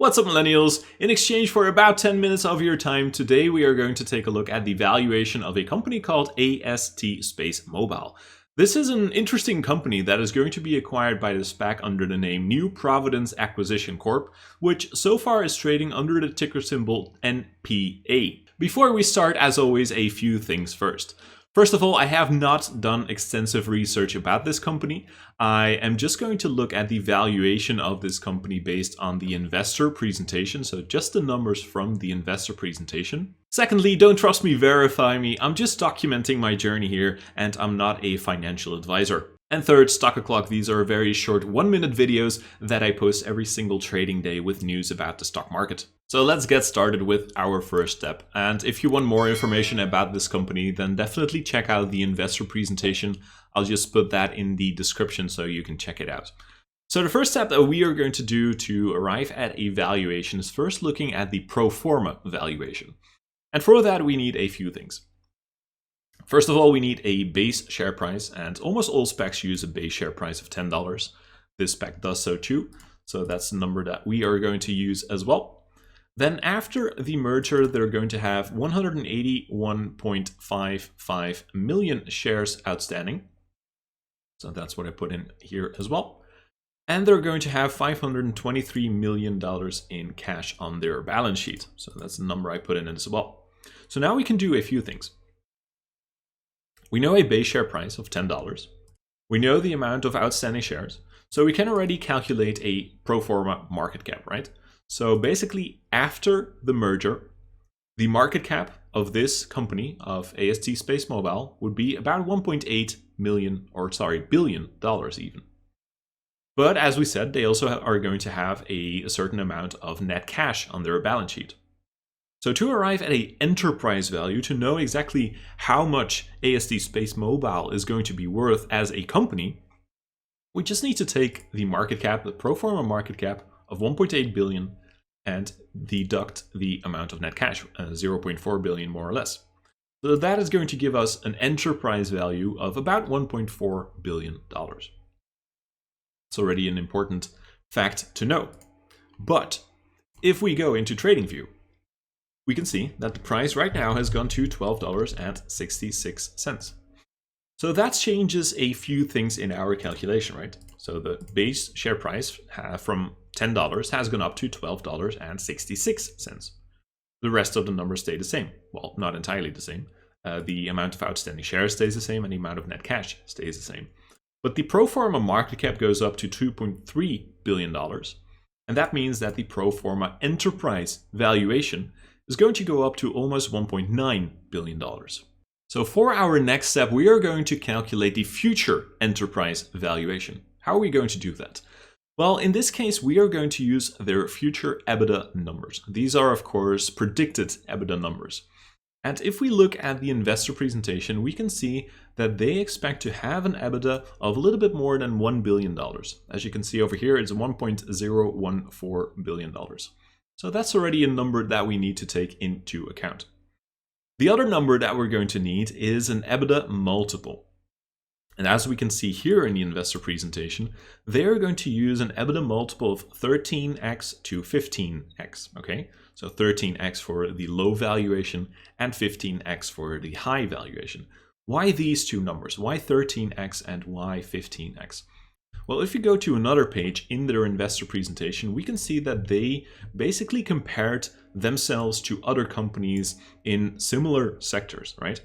What's up, millennials? In exchange for about 10 minutes of your time, today we are going to take a look at the valuation of a company called AST SpaceMobile. This is an interesting company that is going to be acquired by the SPAC under the name New Providence Acquisition Corp, which so far is trading under the ticker symbol NPA. Before we start, as always, a few things first. First of all, I have not done extensive research about this company. I am just going to look at the valuation of this company based on the investor presentation, so just the numbers from the investor presentation. Secondly, don't trust me, verify me. I'm just documenting my journey here, and I'm not a financial advisor. And third, Stock O'Clock. These are very short 1-minute videos that I post every single trading day with news about the stock market. So let's get started with our first step. And if you want more information about this company, then definitely check out the investor presentation. I'll just put that in the description so you can check it out. So the first step that we are going to do to arrive at a valuation is first looking at the pro forma valuation. And for that, we need a few things. First of all, we need a base share price, and almost all SPACs use a base share price of $10. This SPAC does so too, so that's the number that we are going to use as well. Then after the merger, they're going to have 181.55 million shares outstanding. So that's what I put in here as well. And they're going to have $523 million in cash on their balance sheet. So that's the number I put in as well. So now we can do a few things. We know a base share price of $10. We know the amount of outstanding shares. So we can already calculate a pro forma market cap, right? So basically, after the merger, the market cap of this company, of AST SpaceMobile, would be about $1.8 billion even. But as we said, they also are going to have a certain amount of net cash on their balance sheet. So to arrive at an enterprise value, to know exactly how much AST SpaceMobile is going to be worth as a company, we just need to take the market cap, the pro forma market cap of 1.8 billion, and deduct the amount of net cash, 0.4 billion more or less. So that is going to give us an enterprise value of about $1.4 billion. It's already an important fact to know. But if we go into TradingView, we can see that the price right now has gone to $12.66. So that changes a few things in our calculation, right? So the base share price from $10 has gone up to $12.66. The rest of the numbers stay the same. Well, not entirely the same. The amount of outstanding shares stays the same, and the amount of net cash stays the same. But the pro forma market cap goes up to $2.3 billion. And that means that the pro forma enterprise valuation is going to go up to almost $1.9 billion. So for our next step, we are going to calculate the future enterprise valuation. How are we going to do that? Well, in this case, we are going to use their future EBITDA numbers. These are, of course, predicted EBITDA numbers. And if we look at the investor presentation, we can see that they expect to have an EBITDA of a little bit more than $1 billion. As you can see over here, it's $1.014 billion. So that's already a number that we need to take into account. The other number that we're going to need is an EBITDA multiple. And as we can see here in the investor presentation, they're going to use an EBITDA multiple of 13x to 15x, okay? So 13x for the low valuation and 15x for the high valuation. Why these two numbers? Why 13x and why 15x? Well, if you go to another page in their investor presentation, we can see that they basically compared themselves to other companies in similar sectors, right?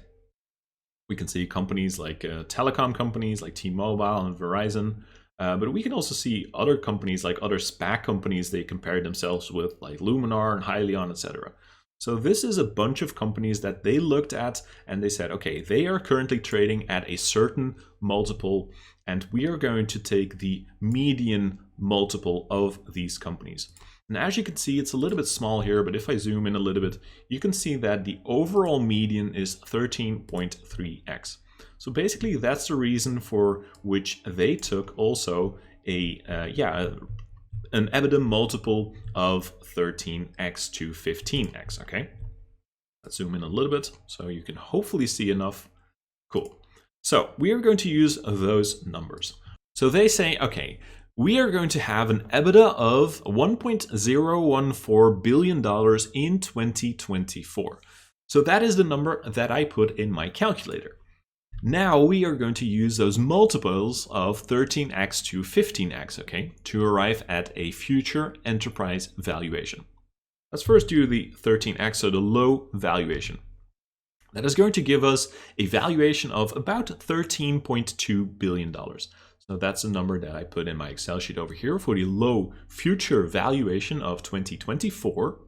We can see companies like telecom companies like T-Mobile and Verizon, but we can also see other companies like other SPAC companies they compared themselves with, like Luminar and Hyliion, etc. So this is a bunch of companies that they looked at and they said, okay, they are currently trading at a certain multiple, and we are going to take the median multiple of these companies. And as you can see, it's a little bit small here, but if I zoom in a little bit, you can see that the overall median is 13.3x. So basically, that's the reason for which they took also an EBITDA multiple of 13x to 15x, okay? Let's zoom in a little bit so you can hopefully see enough. Cool. So we are going to use those numbers. So they say, okay, we are going to have an EBITDA of $1.014 billion in 2024. So that is the number that I put in my calculator. Now we are going to use those multiples of 13x to 15x, okay, to arrive at a future enterprise valuation. Let's first do the 13x, so the low valuation. That is going to give us a valuation of about $13.2 billion. So that's the number that I put in my Excel sheet over here for the low future valuation of 2024.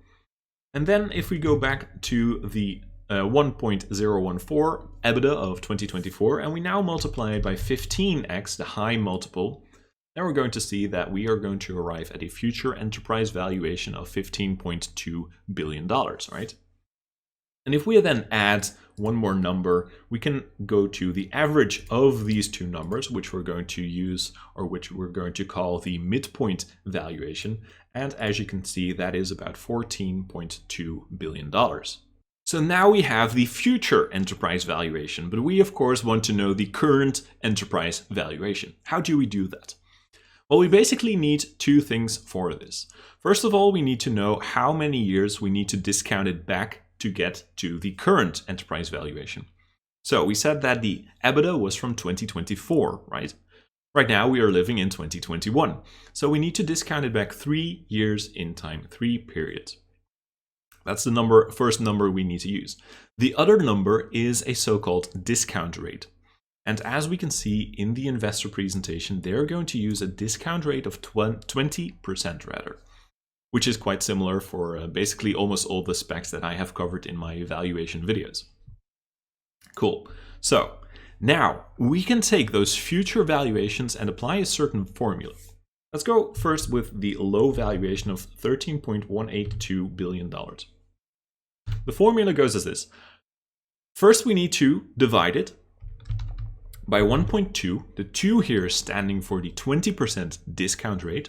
And then if we go back to the 1.014 EBITDA of 2024, and we now multiply it by 15x, the high multiple, then we're going to see that we are going to arrive at a future enterprise valuation of $15.2 billion, right? And if we then add one more number, we can go to the average of these two numbers, which we're going to use, or which we're going to call the midpoint valuation. And as you can see, that is about $14.2 billion. So now we have the future enterprise valuation, but we of course want to know the current enterprise valuation. How do we do that? Well, we basically need two things for this. First of all, we need to know how many years we need to discount it back to get to the current enterprise valuation. So we said that the EBITDA was from 2024, right? Right now we are living in 2021. So we need to discount it back 3 years in time, 3 periods. That's the first number we need to use. The other number is a so-called discount rate. And as we can see in the investor presentation, they're going to use a discount rate of 20% rather, which is quite similar for basically almost all the SPACs that I have covered in my evaluation videos. Cool. So now we can take those future valuations and apply a certain formula. Let's go first with the low valuation of $13.182 billion. The formula goes as this. First, we need to divide it by 1.2. The 2 here is standing for the 20% discount rate.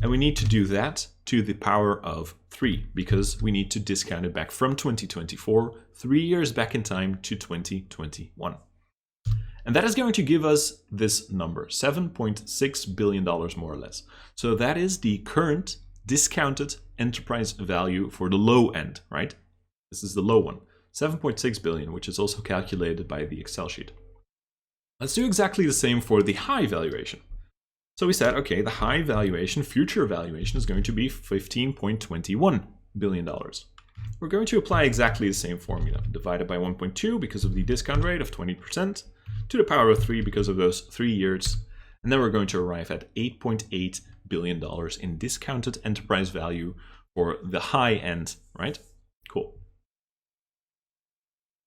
And we need to do that to the power of 3 because we need to discount it back from 2024, 3 years back in time to 2021. And that is going to give us this number, $7.6 billion more or less. So that is the current discounted enterprise value for the low end, right? This is the low one, 7.6 billion, which is also calculated by the Excel sheet. Let's do exactly the same for the high valuation. So we said, okay, the high valuation, future valuation is going to be $15.21 billion. We're going to apply exactly the same formula, divided by 1.2 because of the discount rate of 20%, to the power of 3 because of those 3 years. And then we're going to arrive at $8.8 billion in discounted enterprise value for the high end, right? Cool.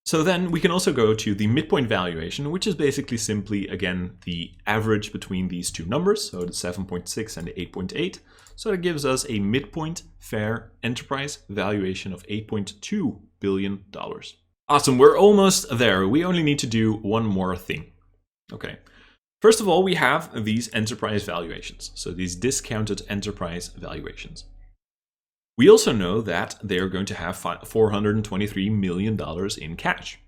So then we can also go to the midpoint valuation, which is basically simply, again, the average between these two numbers, so the 7.6 and the 8.8. So that gives us a midpoint fair enterprise valuation of $8.2 billion. Awesome, we're almost there. We only need to do one more thing. Okay. First of all, we have these enterprise valuations, so these discounted enterprise valuations. We also know that they are going to have $423 million in cash.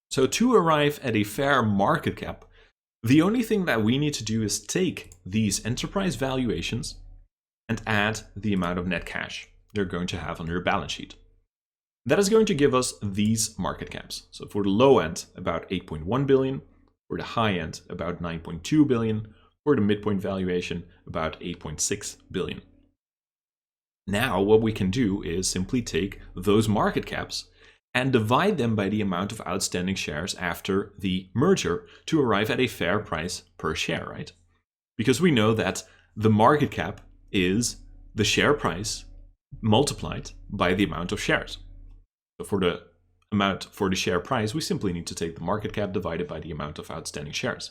So to arrive at a fair market cap, the only thing that we need to do is take these enterprise valuations and add the amount of net cash they're going to have on their balance sheet. That is going to give us these market caps. So for the low end, about 8.1 billion, for the high end, about 9.2 billion, for the midpoint valuation, about 8.6 billion. Now, what we can do is simply take those market caps and divide them by the amount of outstanding shares after the merger to arrive at a fair price per share, right? Because we know that the market cap is the share price multiplied by the amount of shares. So for the amount for the share price, we simply need to take the market cap divided by the amount of outstanding shares.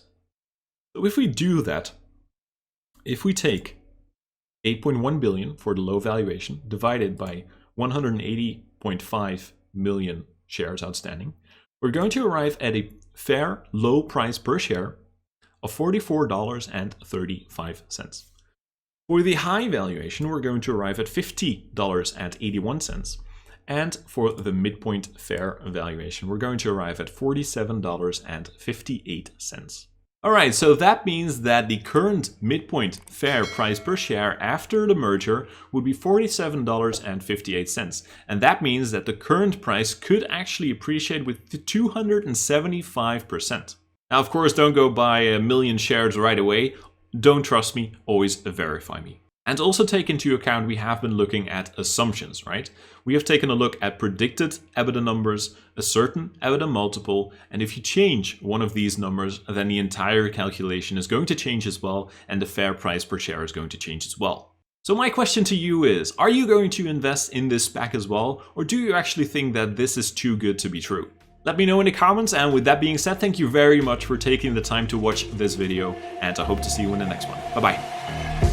So if we do that, if we take 8.1 billion for the low valuation divided by 180.5 million shares outstanding, we're going to arrive at a fair low price per share of $44.35. For the high valuation, we're going to arrive at $50.81. And for the midpoint fair valuation, we're going to arrive at $47.58. Alright, so that means that the current midpoint fair price per share after the merger would be $47.58. And that means that the current price could actually appreciate with 275%. Now, of course, don't go buy 1 million shares right away. Don't trust me, always verify me. And also take into account we have been looking at assumptions, right? We have taken a look at predicted EBITDA numbers, a certain EBITDA multiple, and if you change one of these numbers, then the entire calculation is going to change as well, and the fair price per share is going to change as well. So my question to you is, are you going to invest in this SPAC as well, or do you actually think that this is too good to be true? Let me know in the comments, and with that being said, thank you very much for taking the time to watch this video, and I hope to see you in the next one. Bye-bye.